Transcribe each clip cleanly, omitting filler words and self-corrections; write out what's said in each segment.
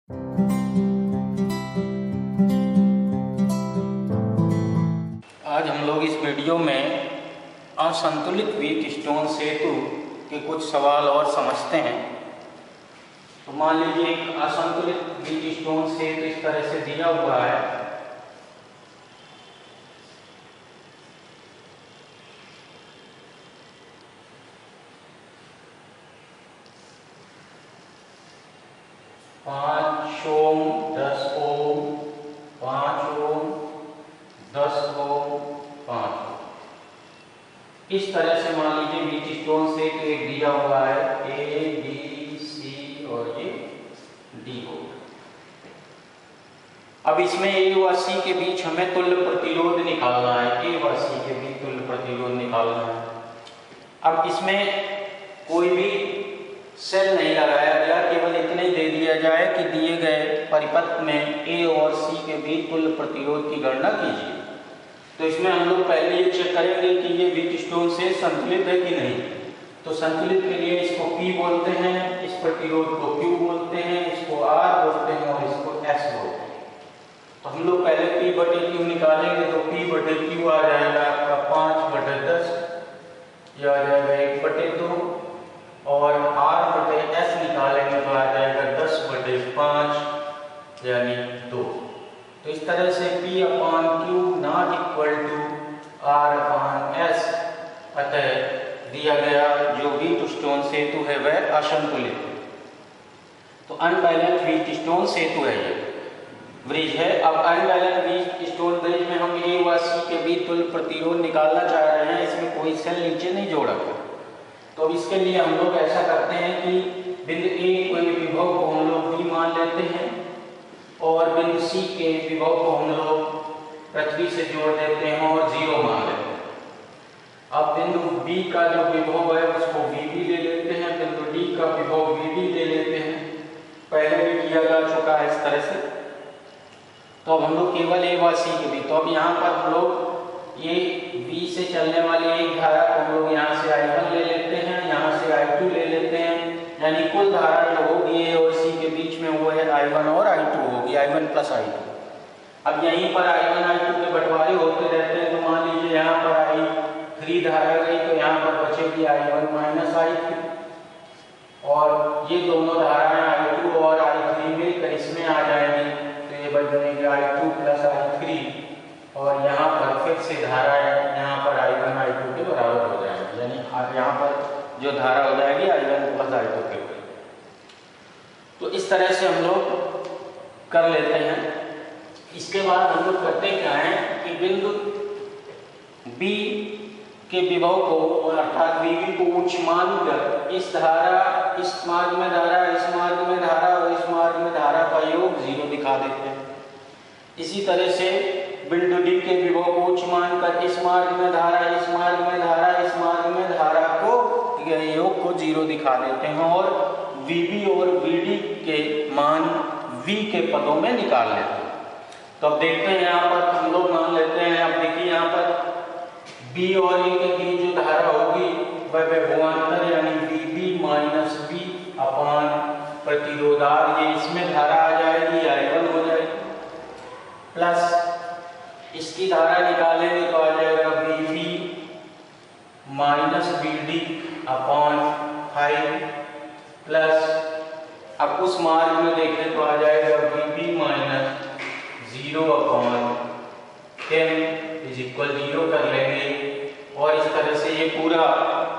आज हम लोग इस वीडियो में असंतुलित व्हीटस्टोन सेतु के कुछ सवाल और समझते हैं। तो मान लीजिए एक असंतुलित व्हीटस्टोन सेतु इस तरह से दिया हुआ है। पाँच ओम, 10 ओम, 5 ओम, 10 ओम, 5 ओम। इस तरह से मान लीजिए व्हीटस्टोन सेतु एक दिया हुआ है, ए बी सी और ये डी हो। अब इसमें ए व सी के बीच हमें तुल्य प्रतिरोध निकालना है। ए व सी के बीच तुल्य प्रतिरोध निकालना है। अब इसमें कोई भी सेल नहीं लगाया गया, केवल इतना ही दे दिया जाए कि दिए गए परिपथ में ए और सी के बीच तुल्य प्रतिरोध की गणना कीजिए। तो इसमें हम लोग पहले ये चेक करेंगे कि ये व्हीटस्टोन से संतुलित है कि नहीं। तो संतुलित के लिए इसको P बोलते हैं, इस प्रतिरोध को Q बोलते हैं, इसको R बोलते हैं और इसको S बोलते हैं। तो हम लोग पहले P/Q निकालेंगे। तो P/Q आ जाएगा आपका 5/10, यह आ जाएगा 1/2 और R/S निकालेंगे तो आ जाएगा 10/5 यानी 2। तो इस तरह से P/Q not equal to R/S, अतः दिया गया जो व्हीटस्टोन सेतु है वह असंतुलित है। तो अनबैलेंस व्हीटस्टोन सेतु है, ये ब्रिज है। अब अनबैलेंस व्हीटस्टोन ब्रिज में हम ए व सी के बीच तुल्य प्रतिरोध निकालना चाह रहे हैं। इसमें कोई सेल नीचे नहीं जोड़ा गया। तो अब इसके लिए हम लोग ऐसा करते हैं कि बिंदु ए के विभव को हम लोग V मान लेते हैं और बिंदु सी के विभव को हम लोग पृथ्वी से जोड़ देते हैं और 0 मान लेते हैं। अब बिंदु बी का जो विभव है उसको VB ले लेते हैं, बिंदु डी का विभव VD ले लेते हैं। पहले भी किया जा चुका है इस तरह से। तो अब हम लोग केवल ए व सी के बीच, तो अब यहाँ पर हम लोग ये B से चलने वाली एक धारा को हम लोग यहाँ से I1 ले लेते हैं, यहाँ से I2 ले लेते हैं, यानी कुल धारा जो होगी A और C के बीच में वो है I1 और I2 होगी, I1 प्लस I2। अब यहीं पर I1 I2 के बंटवारे होते रहते हैं। तो मान लीजिए यहाँ पर I3 धारा गई तो यहाँ पर बचेगी I1 माइनस I3 और ये दोनों धाराएं I2 और I3 मिलकर इसमें आ जाएंगी। तो ये बच जाएंगे I2 प्लस I3 और यहाँ पर फिर से धाराएं यहाँ पर I1 I2 के बराबर हो जाएगी, यानी यहाँ पर जो धारा हो जाएगी I1 प्लस I2 के बराबर। तो इस तरह से हम लोग कर लेते हैं। इसके बाद हम लोग करते क्या है कि बिंदु B के विभव को अर्थात VB को उच्च मानकर इस धारा, इस मार्ग में धारा, इस मार्ग में धारा और इस मार्ग में धारा का योग 0 दिखा देते हैं। इसी तरह से बिंदु डी के विभव को उच्च मानकर इस मार्ग में धारा, इस मार्ग में धारा, इस मार्ग में धारा को योग को 0 दिखा देते हैं और VB और VD के मान V के पदों में निकाल लेते हैं। तो अब देखते हैं यहाँ पर हम लोग मान लेते हैं। अब देखिए यहाँ पर B और A के बीच जो धारा होगी वह विभवांतर यानी VB माइनस B अपान प्रतिरोधार, ये इसमें धारा आ जाएगी, I1 हो जाएगी, प्लस इसकी धारा निकालेंगे तो आ जाएगा VB minus BD upon 5 plus अब उस मार्ग में देखें तो आ जाएगा VB minus 0 upon 10 is equal 0 कर लेंगे। और इस तरह से ये पूरा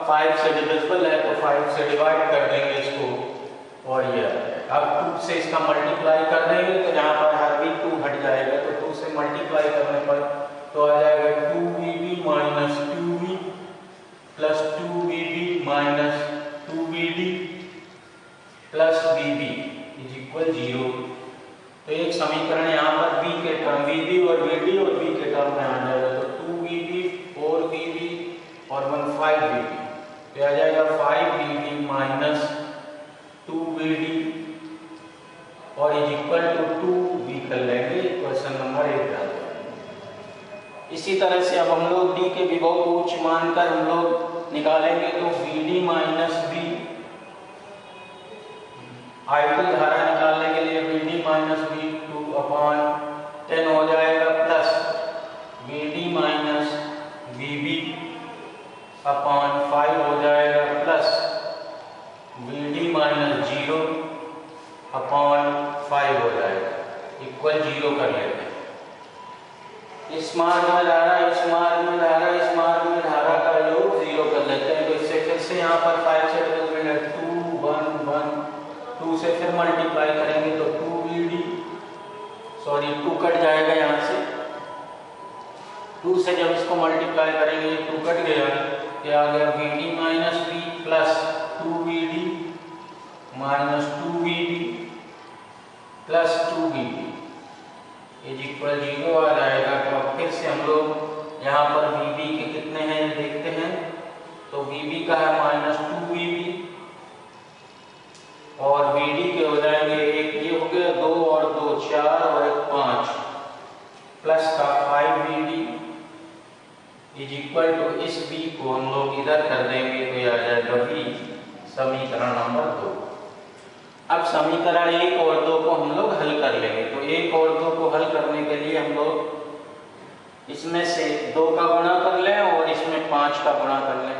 5 से डिविजिबल है तो 5 से डिवाइड कर देंगे इसको और ये अब 2 से इसका मल्टीप्लाई कर देंगे तो यहाँ पर हर भी 2 हट जाएगा। तो 2 से मल्टीप्लाई करने पर तो आ जाएगा 2VB minus 2V plus 2VB minus 2VD plus VB is equal 0। तो एक समीकरण यहाँ पर V के टर्म VB और VD और V के टर्म में आ जाएगा। तो 2VB 4VB और 1 5VB तो आ जाएगा 5VB माइनस 2VD और इज इक्वल टू 2V कर लेंगे। क्वेश्चन नंबर 1 डाल देंगे। इसी तरह से अब हम लोग D के विभव को उच्च मानकर हम लोग निकालेंगे तो VD माइनस B, आयतन धारा निकालने के लिए VD अपॉन 5 हो जाएगा, इक्वल 0 कर लेते हैं। इस मार्ग में धारा, इस मार्ग में धारा, इस मार्ग में धारा का योग 0 कर लेते हैं। तो इससे फिर से यहाँ पर 5 से डिवाइड है 2 1 1, 2 से फिर मल्टीप्लाई करेंगे तो 2VD, सॉरी 2 कट जाएगा यहाँ से, 2 से जब इसको मल्टीप्लाई करेंगे 2 कट गया, क्या आ गया VD minus V plus 2VD minus 2VD plus 2VD is equal 0 आ जाएगा। तो अब फिर से हम लोग यहाँ पर VB के कितने हैं देखते हैं। तो VB का है माइनस 2VB और VD के हो जाएंगे, एक ये हो गया 2 और 2 4 और एक 5 प्लस का 5VD इज इक्वल टू इस B को हम लोग इधर कर देंगे तो ये आ जाएगा V, समीकरण नंबर 2। अब समीकरण 1 और 2 को हम लोग हल कर लेंगे। तो 1 और 2 को हल करने के लिए हम लोग इसमें से 2 का गुणा कर लें और इसमें 5 का गुणा कर लें।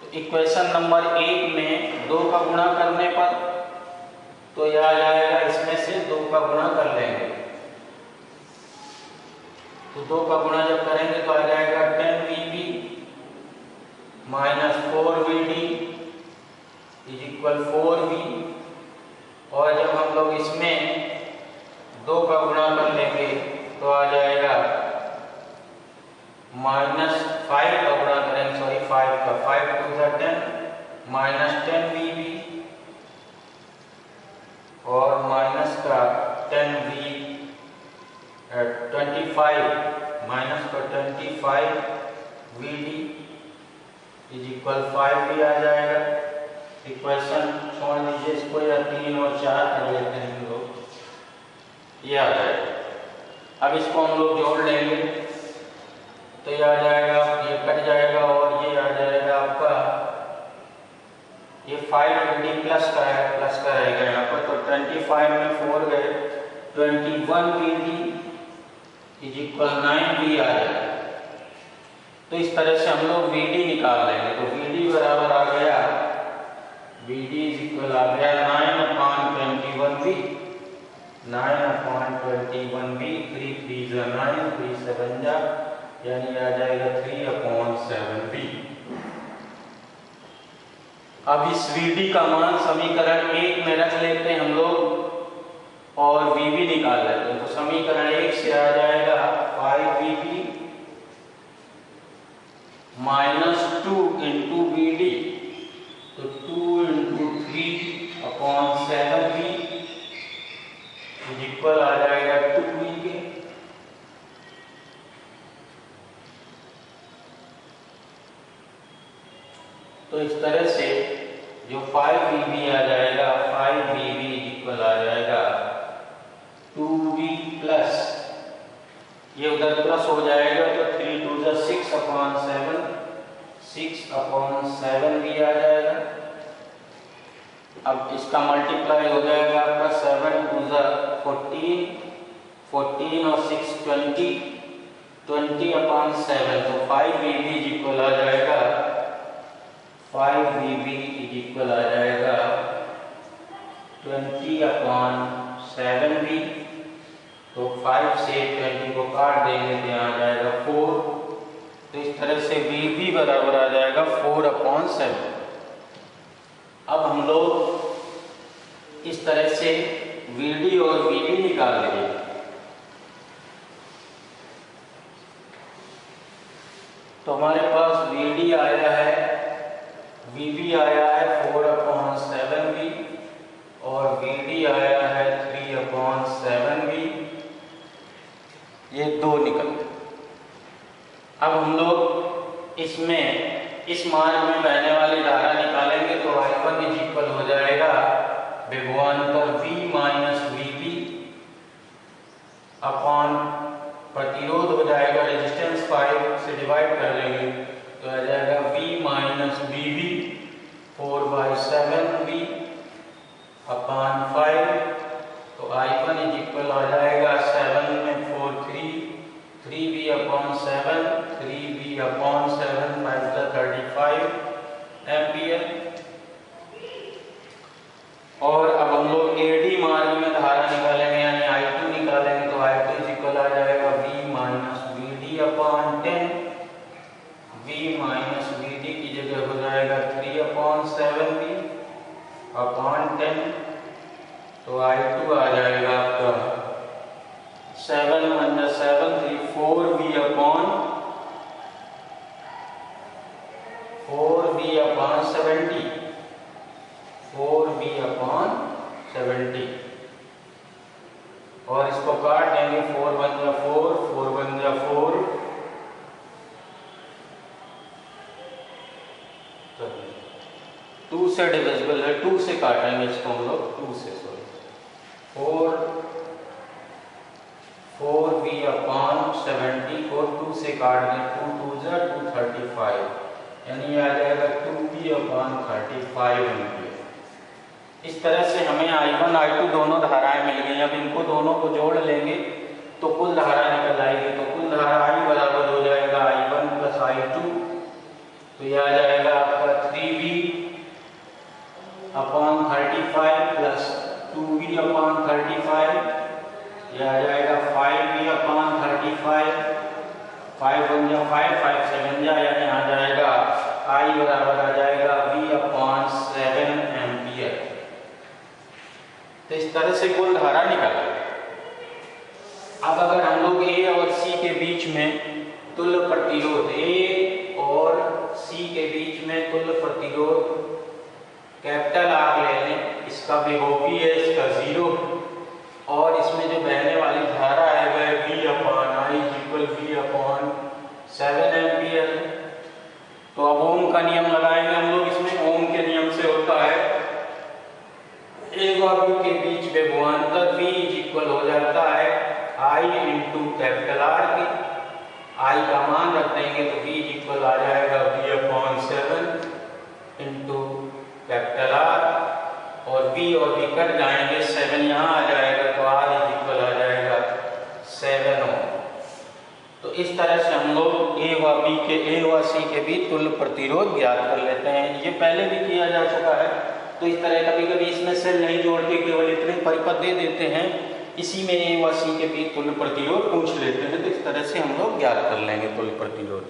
तो इक्वेशन नंबर 1 में 2 का गुणा करने पर तो यह आ जाएगा, इसमें से 2 का गुणा कर लेंगे तो 2 का गुणा जब करेंगे तो आ जाएगा 10VB minus 4VD is equal 4V और जब हम लोग इसमें 2 का गुणा कर लेंगे तो आ जाएगा माइनस 5 का गुणा करेंगे, सॉरी 5 का, 5 2 सा 10 माइनस 10VB और माइनस का 10V 25 माइनस का 25VD इज इक्वल 5V आ जाएगा। इक्वेशन छोड़ दीजिए इसको, या 3 और 4 कर लेते हैं हम लोग, ये आ जाएगा। अब इसको हम लोग जोड़ लेंगे तो ये आ जाएगा, ये कट जाएगा और ये आ जाएगा आपका, ये 5VD प्लस का है, प्लस का रहेगा यहाँ पर। तो 25 में 4 गए, 21VD इज इक्वल 9V आ जाएगा। तो इस तरह से हम लोग VD निकाल लेंगे। तो VD बराबर आ गया, VD इज इक्वल आ गया 9/21V, 9/21V, 3 3 9, 3 7 जा, यानी आ जाएगा 3/7V। अब इस VD का मान समीकरण 1 में रख लेते हैं हम लोग और VB निकाल लेते हैं। तो समीकरण 1 से आ जाएगा 5VB माइनस 2 इंटू VD, तो 2 इंटू 3/7V इक्वल आ जाएगा 2V के। तो इस तरह से जो 5VB आ जाएगा, 5VB इक्वल आ जाएगा 2V प्लस, ये उधर प्लस हो जाएगा तो 3 2 6/7, 6/7V आ जाएगा। अब इसका मल्टीप्लाई हो जाएगा आपका 7 2 14, 14 और 6 20, 20/7। तो 5VB इक्वल आ जाएगा, 5VB इक्वल आ जाएगा 20/7V। तो 5 से 20 को काट देंगे तो यहाँ आ जाएगा 4। तो इस तरह से VB बराबर आ जाएगा 4/7। अब हम लोग इस तरह से VD और VB निकाल लेंगे। तो हमारे पास VD आया है, VB आया है 4/7V और VD आया है 3/7V, ये 2 निकल गए। अब हम लोग इसमें इस मार्ग में बहने वाली धारा निकालेंगे तो I1 इक्वल हो जाएगा विभवांतर V माइनस VB अपॉन प्रतिरोध हो जाएगा रेजिस्टेंस 5 से डिवाइड कर लेंगे तो आ जाएगा V minus VB 4/7V upon 5। तो I1 इक्वल आ जाएगा 7 में 4 3V/7, 3V/7 5 35 एम्पियर। और अब हम लोग AD मार्ग आ जाएगा आपका 7 × 7 3 4v अपॉन 70 4v अपॉन 70 और इसको काट देंगे 4 × 1 = 4 4 × 1 = 4 2 से डिविजिबल है, 2 से काटेंगे इसको हम लोग 2 से 4v अपॉन 70 को 2 से काट दें 2 × 2 = 2 35 यानी आ जाएगा 2p अपॉन 35 एम्पियर। इस तरह से हमें I1 I2 दोनों धाराएं मिल गई। अब इनको दोनों को जोड़ लेंगे तो कुल धारा निकल आएगी। तो कुल धारा I बराबर हो जाएगा I1 + I2, तो यह आ जाएगा आपका 3v upon 35 plus 2v upon 35, यह आ जाएगा 5v अपॉन 35, 5 × 1 = 5 5 × 7 = यानी आ जाएगा I बराबर आ जाएगा v अपॉन 7 एम्पियर। तो इस तरह से कुल धारा निकल आएगी। अब अगर हम लोग A और C के बीच में तुल्य प्रतिरोध A और C के बीच में तुल्य प्रतिरोध कैपिटल R ले लें, इसका विभव भी है, इसका 0 और इसमें जो बहने वाली धारा है वह V upon I = V upon 7 ampere. तो अब ओम का नियम लगाएंगे हम लोग। इसमें ओम के नियम से होता है A व B के बीच विभवांतर V = हो जाता है I × R की। I का मान रख देंगे तो V = आ जाएगा V अपॉन 7 × R और V और V कट जाएंगे, 7 यहाँ आ जाएगा तो R = आ जाएगा 7 ओम। तो इस तरह से हम लोग A व C के बीच तुल्य प्रतिरोध ज्ञात कर लेते हैं। ये पहले भी किया जा चुका है। तो इस तरह कभी कभी इसमें सेल नहीं जोड़ के केवल इतने परिपथ दे देते हैं, इसी में A व C के बीच तुल्य प्रतिरोध पूछ लेते हैं। तो इस तरह से हम लोग ज्ञात कर लेंगे तुल्य प्रतिरोध।